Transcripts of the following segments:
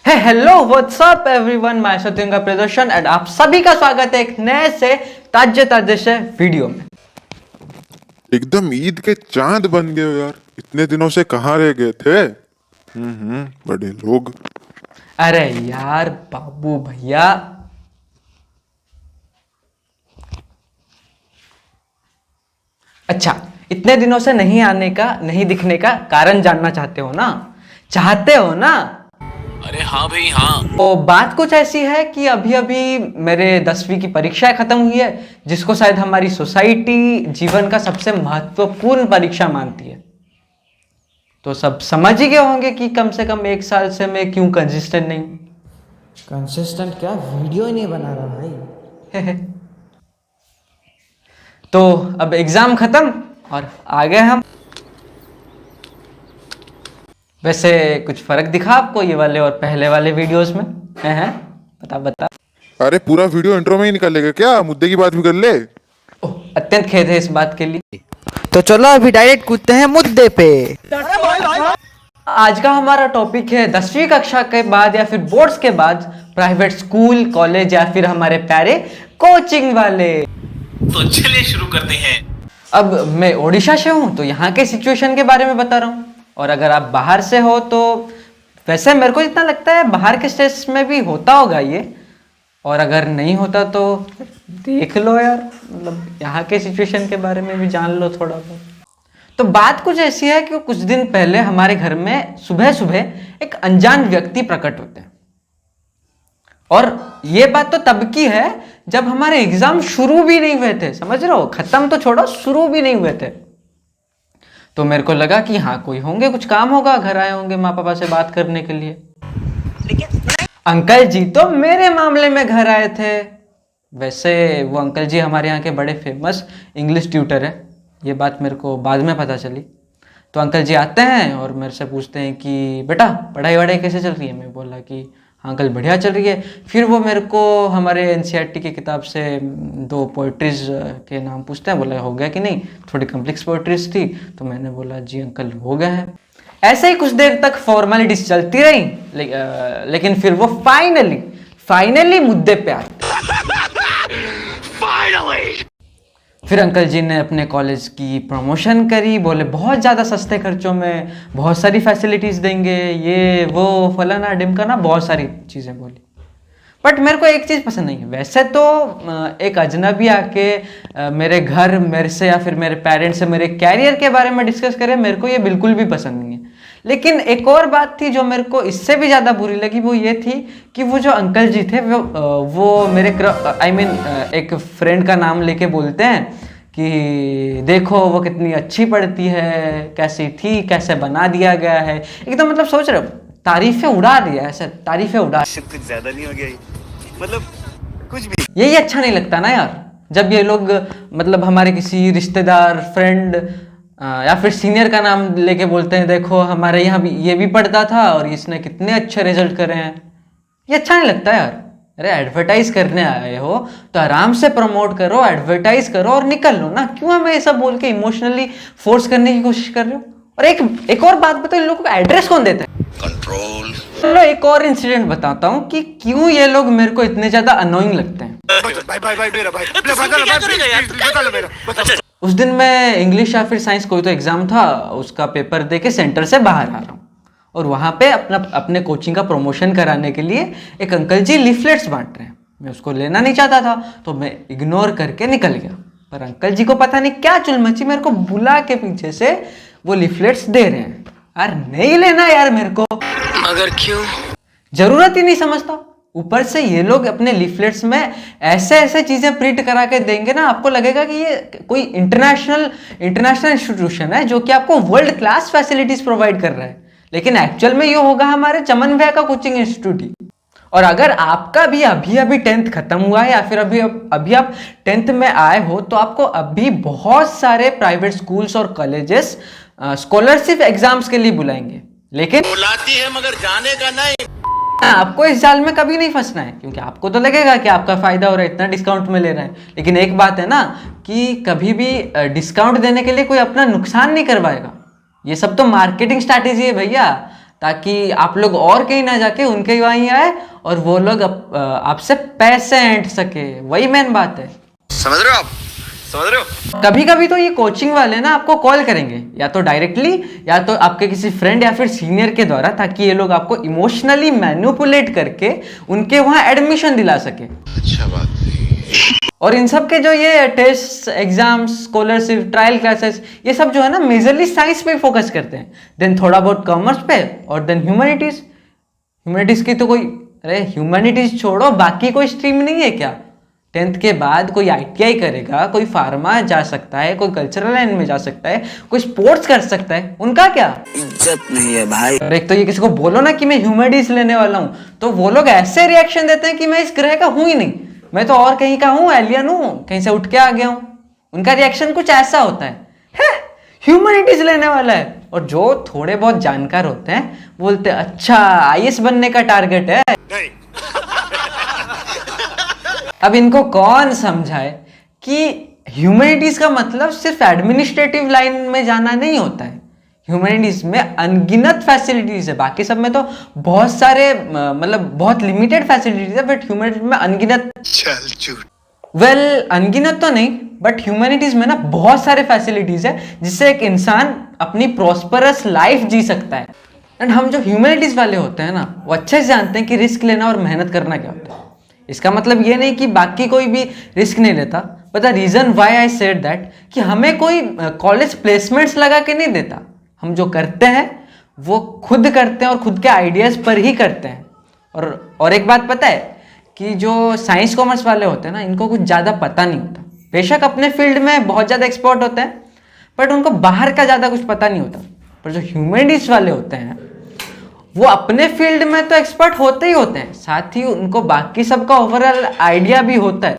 हे hello what's up everyone, मैं सत्यम का प्रदर्शन एंड आप सभी का स्वागत है एक नए से ताजे से वीडियो में। एकदम ईद के चांद बन गए हो यार। इतने दिनों से कहाँ रह गए थे? बड़े लोग। अरे यार बाबू भैया, अच्छा इतने दिनों से नहीं आने का, नहीं दिखने का कारण जानना चाहते हो ना? चाहते हो ना? अरे हाँ भाई हाँ। तो बात कुछ ऐसी है कि अभी अभी मेरे 10वीं की परीक्षाएं खत्म हुई है, जिसको शायद हमारी सोसाइटी जीवन का सबसे महत्वपूर्ण परीक्षा मानती है। तो सब समझ ही गए होंगे कि कम से कम एक साल से मैं क्यों कंसिस्टेंट नहीं हूं। कंसिस्टेंट क्या, वीडियो ही नहीं बना रहा भाई। तो अब एग्जाम खत्म और आ गए हम। वैसे कुछ फर्क दिखा आपको ये वाले और पहले वाले वीडियोस में? हैं बता। अरे पूरा वीडियो इंट्रो में ही निकालेगा क्या? मुद्दे की बात भी कर ले। ओह, अत्यंत खेद है इस बात के लिए। तो चलो अभी डायरेक्ट कूदते हैं मुद्दे पे। आज का हमारा टॉपिक है 10वीं कक्षा के बाद या फिर बोर्ड्स के बाद प्राइवेट स्कूल, कॉलेज या फिर हमारे प्यारे कोचिंग वाले। तो चलिए शुरू करते हैं। अब मैं ओडिशा से हूं तो यहाँ के सिचुएशन के बारे में बता रहा हूँ, और अगर आप बाहर से हो तो वैसे मेरे को जितना लगता है बाहर के स्टेट्स में भी होता होगा ये, और अगर नहीं होता तो देख लो यार, मतलब यहाँ के सिचुएशन के बारे में भी जान लो थोड़ा बहुत। तो बात कुछ ऐसी है कि कुछ दिन पहले हमारे घर में सुबह सुबह एक अनजान व्यक्ति प्रकट होते हैं, और ये बात तो तब की है जब हमारे एग्जाम शुरू भी नहीं हुए थे। समझ रहे हो? खत्म तो छोड़ो, शुरू भी नहीं हुए थे। तो मेरे को लगा कि हाँ कोई होंगे, कुछ काम होगा, घर आए होंगे माँ पापा से बात करने के लिए। अंकल जी तो मेरे मामले में घर आए थे। वैसे वो अंकल जी हमारे यहाँ के बड़े फेमस इंग्लिश ट्यूटर है, ये बात मेरे को बाद में पता चली। तो अंकल जी आते हैं और मेरे से पूछते हैं कि बेटा पढ़ाई वढ़ाई कैसे चल रही है? मैं बोला कि हाँ अंकल बढ़िया चल रही है। फिर वो मेरे को हमारे एनसीईआरटी की किताब से 2 पोइट्रीज के नाम पूछते हैं। बोला हो गया कि नहीं? थोड़ी कॉम्प्लेक्स पोइट्रीज थी। तो मैंने बोला जी अंकल हो गए हैं। ऐसे ही कुछ देर तक फॉर्मेलिटीज चलती रही, लेकिन फिर वो फाइनली मुद्दे पे आए। फिर अंकल जी ने अपने कॉलेज की प्रमोशन करी। बोले बहुत ज़्यादा सस्ते खर्चों में बहुत सारी फैसिलिटीज़ देंगे, ये वो फलाना डिमकाना, बहुत सारी चीज़ें बोली। बट मेरे को एक चीज़ पसंद नहीं है। वैसे तो एक अजनबी आके मेरे घर मेरे से या फिर मेरे पेरेंट्स से मेरे कैरियर के बारे में डिस्कस करे, मेरे को ये बिल्कुल भी पसंद नहीं है। लेकिन एक और बात थी जो मेरे को इससे भी ज़्यादा बुरी लगी, वो ये थी कि वो जो अंकल जी थे वो मेरे एक फ्रेंड का नाम लेके बोलते हैं कि देखो वो कितनी अच्छी पढ़ती है, कैसी थी, कैसे बना दिया गया है। एकदम मतलब सोच रहे हो, तारीफें उड़ा दिया, ऐसे तारीफें उड़ा। कुछ ज्यादा नहीं हो गया ये? मतलब कुछ भी। यही अच्छा नहीं लगता ना यार, जब ये लोग मतलब हमारे किसी रिश्तेदार, फ्रेंड या फिर सीनियर का नाम लेके बोलते हैं देखो हमारे यहाँ भी ये भी पढ़ता था और इसने कितने अच्छे रिजल्ट करे हैं। ये अच्छा नहीं लगता यार। अरे एडवर्टाइज करने आए हो तो आराम से प्रमोट करो, एडवर्टाइज करो और निकल लो ना। क्यों हमें ये सब बोल के इमोशनली फोर्स करने की कोशिश कर रहे हो? और एक और बात बताओ, इन लोगों को एड्रेस कौन देता है? कंट्रोल। चलो एक और इंसिडेंट बताता हूँ कि क्यों ये लोग मेरे को इतने ज्यादा अनोइंग लगते हैं। उस दिन मैं इंग्लिश या फिर साइंस कोई तो एग्जाम था, उसका पेपर दे के सेंटर से बाहर आ रहा हूँ, और वहाँ पे अपने कोचिंग का प्रमोशन कराने के लिए एक अंकल जी लीफलेट्स बांट रहे हैं। मैं उसको लेना नहीं चाहता था तो मैं इग्नोर करके निकल गया। पर अंकल जी को पता नहीं क्या चुल मची, मेरे को बुला के पीछे से वो लीफलेट्स दे रहे हैं। यार नहीं लेना यार मेरे को, मगर क्यों? जरूरत ही नहीं समझता। ऊपर से ये लोग अपने लीफलेट्स में ऐसे ऐसे चीजें प्रिंट करा के देंगे ना, आपको लगेगा कि ये कोई इंटरनेशनल इंस्टीट्यूशन है जो कि आपको वर्ल्ड क्लास फैसिलिटीज प्रोवाइड कर रहा है, लेकिन एक्चुअल में ये होगा हमारे चमन भैया का कोचिंग इंस्टीट्यूट ही। और अगर आपका भी अभी 10th खत्म हुआ है या फिर अभी आप 10th में आए हो, तो आपको अभी बहुत सारे प्राइवेट स्कूल्स और कॉलेजेस स्कॉलरशिप एग्जाम्स के लिए बुलाएंगे, लेकिन बुलाती है मगर जाने का नहीं। आपको इस जाल में कभी नहीं फंसना है, क्योंकि आपको तो लगेगा कि आपका फायदा हो रहा है, इतना डिस्काउंट में ले रहे हैं। लेकिन एक बात है ना कि कभी भी डिस्काउंट देने के लिए कोई अपना नुकसान नहीं करवाएगा। ये सब तो मार्केटिंग स्ट्रैटेजी है भैया। ताकि आप लोग और कहीं ना जाके उनके वहीं आए और वो लोग आपसे पैसे ऐंठ सके। वही मेन बात है। समझ रहे हो आप? समझ रहे हो? कभी कभी तो ये कोचिंग वाले ना आपको कॉल करेंगे, या तो डायरेक्टली या तो आपके किसी फ्रेंड या फिर सीनियर के द्वारा, ताकि ये लोग आपको इमोशनली मैनिपुलेट करके उनके वहां एडमिशन दिला सके। अच्छा बात नहीं। और इन सब के जो ये test, exams, scholarship, trial classes, ये सब जो है ना मेजरली साइंस पे फोकस करते हैं, देन थोड़ा बहुत कॉमर्स पे, और देन ह्यूमैनिटीज। ह्यूमैनिटीज की तो कोई, अरे ह्यूमैनिटीज छोड़ो, बाकी कोई स्ट्रीम नहीं है क्या? 10th के बाद कोई ITI करेगा, कोई फार्मा जा सकता है, कोई कल्चरल लाइन में जा सकता है, कोई स्पोर्ट्स कर सकता है, उनका क्या? इज्जत नहीं है भाई। और एक तो ये किसी को बोलो ना कि मैं ह्यूमैनिटीज लेने वाला हूं, तो वो लोग ऐसे रिएक्शन देते हैं कि मैं इस ग्रह का हूं ही नहीं, मैं तो और कहीं का हूं, एलियन हूं, कहीं से उठ के आ गया हूं। उनका रिएक्शन कुछ ऐसा होता है ह्यूमैनिटीज लेने वाला है। और जो थोड़े बहुत जानकार होते हैं बोलते हैं अच्छा IAS बनने का टारगेट है। नहीं। अब इनको कौन समझाए कि ह्यूमैनिटीज का मतलब सिर्फ एडमिनिस्ट्रेटिव लाइन में जाना नहीं होता है। ह्यूमैनिटीज में अनगिनत फैसिलिटीज है, बाकी सब में तो बहुत सारे मतलब बहुत लिमिटेड फैसिलिटीज है, बट ह्यूमैनिटीज में अनगिनत। चल झूठ। वेल अनगिनत तो नहीं, बट ह्यूमैनिटीज में ना बहुत सारे फैसिलिटीज है जिससे एक इंसान अपनी प्रॉस्परस लाइफ जी सकता है। एंड हम जो ह्यूमैनिटीज वाले होते हैं ना, वो अच्छे से जानते हैं कि रिस्क लेना और मेहनत करना क्या होता है। इसका मतलब ये नहीं कि बाकी कोई भी रिस्क नहीं लेता, but the reason why I said that कि हमें कोई कॉलेज प्लेसमेंट्स लगा के नहीं देता। हम जो करते हैं वो खुद करते हैं और खुद के आइडियाज पर ही करते हैं। और एक बात पता है कि जो साइंस कॉमर्स वाले होते हैं ना, इनको कुछ ज़्यादा पता नहीं होता। बेशक अपने फील्ड में बहुत ज़्यादा एक्सपर्ट होते हैं, बट उनको बाहर का ज़्यादा कुछ पता नहीं होता। पर जो ह्यूमैनिटीज वाले होते हैं वो अपने फील्ड में तो एक्सपर्ट होते ही होते हैं, साथ ही उनको बाकी सबका ओवरऑल आइडिया भी होता है।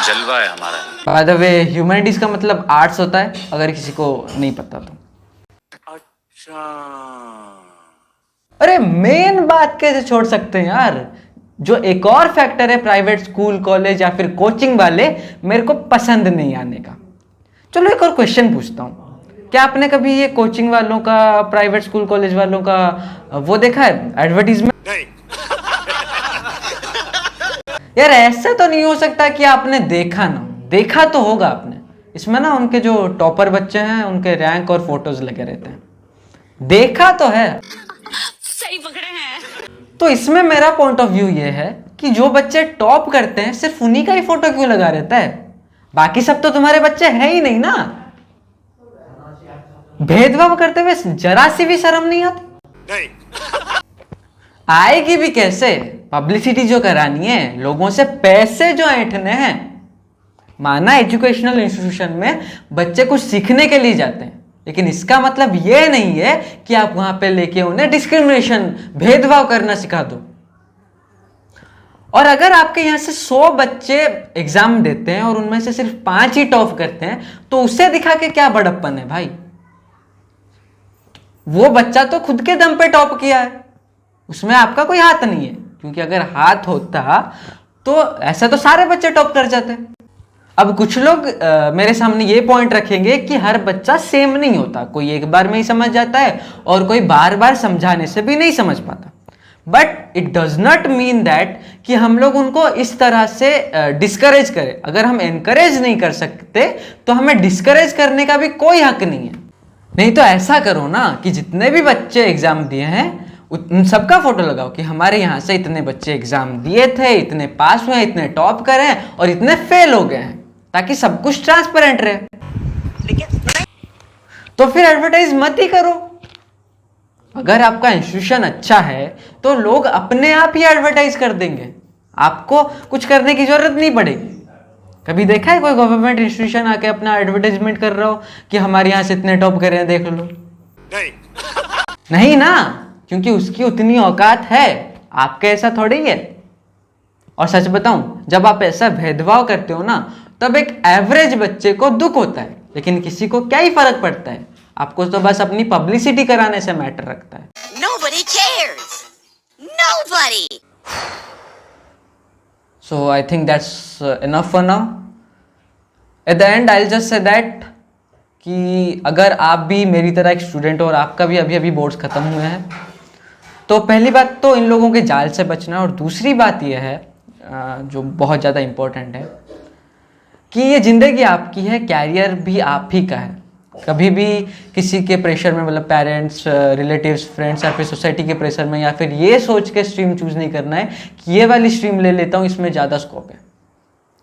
जलवा है हमारा। बाय द वे ह्यूमैनिटीज का मतलब आर्ट्स होता है, अगर किसी को नहीं पता तो। अच्छा। अरे मेन बात कैसे छोड़ सकते हैं यार? जो एक और फैक्टर है प्राइवेट स्कूल, कॉलेज या फिर कोचिंग वाले मेरे को पसंद नहीं आने का। चलो एक और क्वेश्चन पूछता हूँ, क्या आपने कभी ये कोचिंग वालों का, प्राइवेट स्कूल कॉलेज वालों का वो देखा है एडवर्टीजमेंट? नहीं। यार ऐसा तो नहीं हो सकता कि आपने देखा ना, देखा तो होगा आपने। इसमें ना उनके जो टॉपर बच्चे हैं उनके रैंक और फोटोज लगे रहते हैं, देखा तो है। सही पकड़े हैं। तो इसमें मेरा पॉइंट ऑफ व्यू ये है कि जो बच्चे टॉप करते हैं सिर्फ उन्हीं का ही फोटो क्यों लगा रहता है? बाकी सब तो तुम्हारे बच्चे हैं ही नहीं ना। भेदभाव करते हुए जरा सी भी शर्म नहीं आती? नहीं। आएगी भी कैसे? पब्लिसिटी जो करानी है, लोगों से पैसे जो ऐंठने हैं। माना एजुकेशनल इंस्टीट्यूशन में बच्चे कुछ सीखने के लिए जाते हैं, लेकिन इसका मतलब यह नहीं है कि आप वहां पे लेके उन्हें डिस्क्रिमिनेशन, भेदभाव करना सिखा दो। और अगर आपके यहां से 100 बच्चे एग्जाम देते हैं और उनमें से सिर्फ 5 ही टॉप करते हैं, तो उसे दिखा के क्या बड़प्पन है भाई? वो बच्चा तो खुद के दम पे टॉप किया है, उसमें आपका कोई हाथ नहीं है। क्योंकि अगर हाथ होता तो ऐसा तो सारे बच्चे टॉप कर जाते। अब कुछ लोग मेरे सामने ये पॉइंट रखेंगे कि हर बच्चा सेम नहीं होता, कोई एक बार में ही समझ जाता है और कोई बार बार समझाने से भी नहीं समझ पाता। But it does not mean that कि हम लोग उनको इस तरह से डिस्करेज करें। अगर हम एनकरेज नहीं कर सकते तो हमें डिस्करेज करने का भी कोई हक नहीं है। नहीं तो ऐसा करो ना कि जितने भी बच्चे एग्जाम दिए हैं उन सबका फोटो लगाओ कि हमारे यहाँ से इतने बच्चे एग्जाम दिए थे, इतने पास हुए, इतने टॉप करे हैं और इतने फेल हो गए हैं, ताकि सब कुछ ट्रांसपेरेंट रहे। तो फिर एडवर्टाइज मत ही करो। अगर आपका इंस्टीट्यूशन अच्छा है तो लोग अपने आप ही एडवर्टाइज कर देंगे, आपको कुछ करने की जरूरत नहीं पड़ेगी। कभी देखा है कोई गवर्नमेंट इंस्टीट्यूशन आके अपना एडवर्टाइजमेंट कर रहा हो कि हमारे यहाँ से इतने टॉप कर रहे हैं, देख लो? नहीं। नहीं ना, क्योंकि उसकी उतनी औकात है, आपके ऐसा थोड़ी है। और सच बताऊं, जब आप ऐसा भेदभाव करते हो ना, तब एक एवरेज बच्चे को दुख होता है, लेकिन किसी को क्या ही फर्क पड़ता है। आपको तो बस अपनी पब्लिसिटी कराने से मैटर रखता है। Nobody cares. Nobody. So I think that's enough for now. At the end I'll just say that कि अगर आप भी मेरी तरह एक स्टूडेंट हो और आपका भी अभी अभी बोर्ड्स खत्म हुए हैं, तो पहली बात तो इन लोगों के जाल से बचना, और दूसरी बात यह है जो बहुत ज़्यादा इम्पोर्टेंट है कि ये ज़िंदगी आपकी है, कैरियर भी आप ही का है। कभी भी किसी के प्रेशर में, मतलब पेरेंट्स, रिलेटिव्स, फ्रेंड्स या फिर सोसाइटी के प्रेशर में, या फिर ये सोच के स्ट्रीम चूज़ नहीं करना है कि ये वाली स्ट्रीम ले लेता हूँ, इसमें ज़्यादा स्कोप है।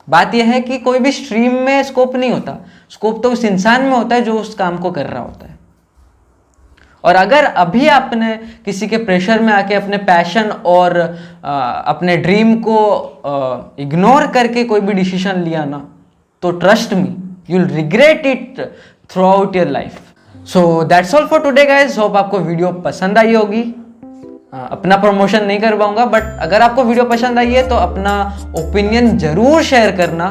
बात यह है कि कोई भी स्ट्रीम में स्कोप नहीं होता, स्कोप तो उस इंसान में होता है जो उस काम को कर रहा होता है। और अगर अभी आपने किसी के प्रेशर में आके अपने पैशन और अपने ड्रीम को इग्नोर करके कोई भी डिसीजन लिया ना, तो trust me, you will regret it through out your life. So that's all for today guys. Hope आपको वीडियो पसंद आई होगी। अपना प्रमोशन नहीं कर पाऊंगा, बट अगर आपको वीडियो पसंद आई है तो अपना ओपिनियन जरूर शेयर करना।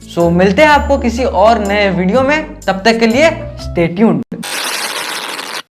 सो मिलते हैं आपको किसी और नए वीडियो में, तब तक के लिए स्टे ट्यून्ड।